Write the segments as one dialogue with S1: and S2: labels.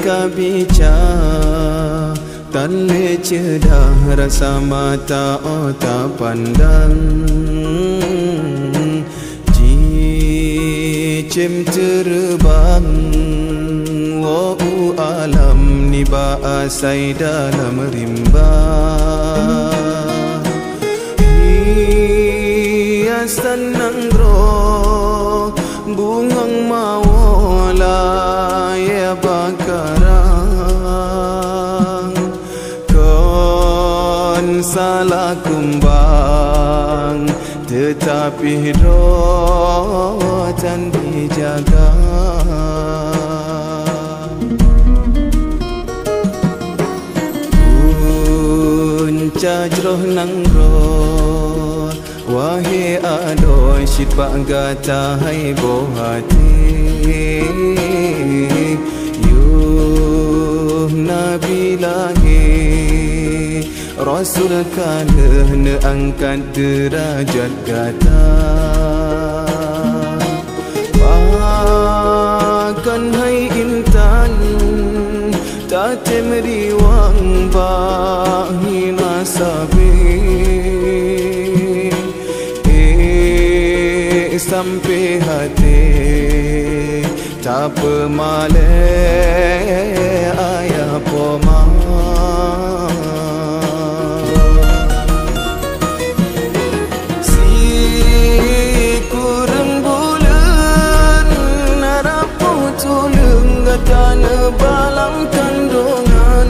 S1: kabica tan le cedah rasa mata otak pandang cim terbang wa'u alam ni ba'asai dalam rimba hiasan nanggro bungang mawala ya bakarang kon salah kumbang tetapi rotan dijaga punca jroh nanggro wahai adoy syit gata hai bohati yuh nabi lahi Rasul kalah angkat derajat gata bahkan hai intan tak temeriwang bahi nasabi sampai hati tak pemale ayah poma si kurang bulan narapu tulung gatana balam kandungan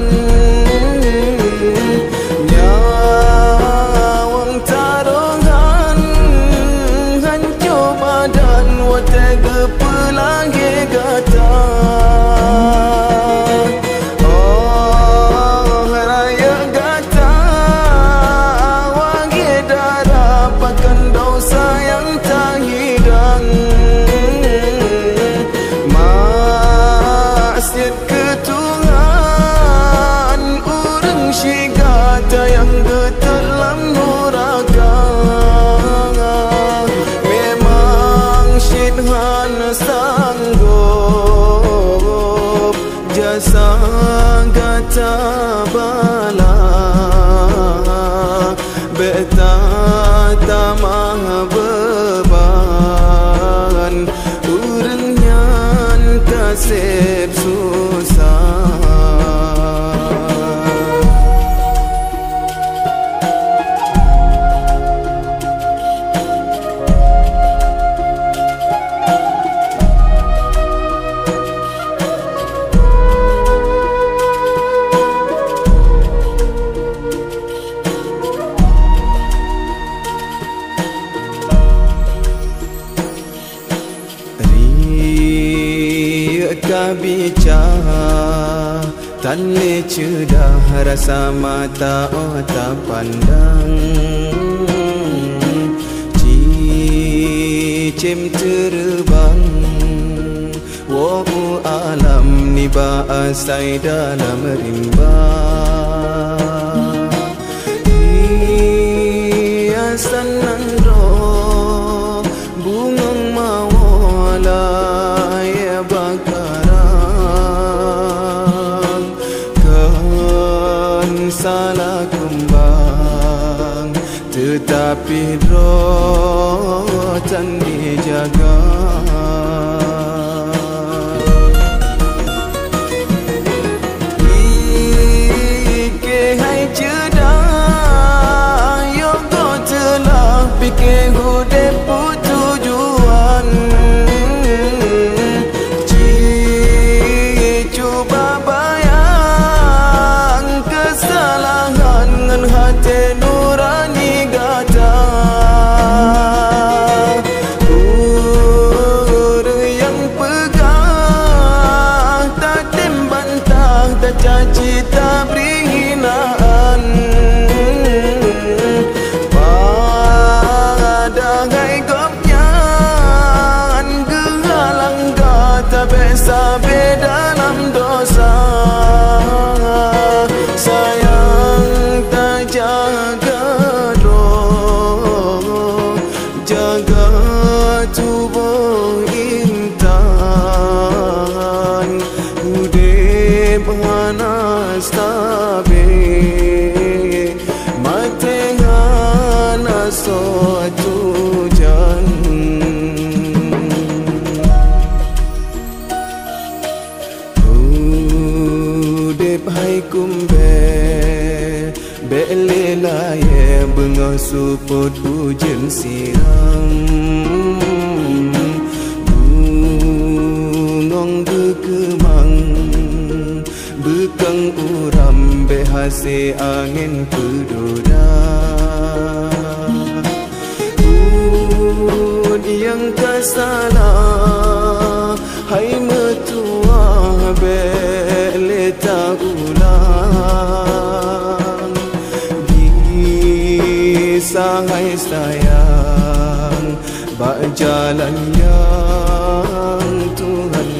S1: nyawang tarongan hancur badan watega pelangi gata oh raya gata wangi darah pakan dosa yang tak hidang maksiat ketuhan urang syigata yang getelam nuraka Syidhan sanggup jasa gata bala beta tamah beban urangnya kasih susah kabica tan le cedah rasa mata otak pandang cicim terbang wa'u alam ni ba'asai dalam rimba hiasan nandro bungang mawala ya bakarang kan salah kembang tetapi rotan dijaga ike hai cedah yogo telah fikir hudep tujuan cuba bayang kesalahan ngan hati nurani gata support hujan siram bungong berkemang bekang uram behase angin pedora yang kesalah hai metua beleta ulang sahai sayang bak jalan yang Tuhan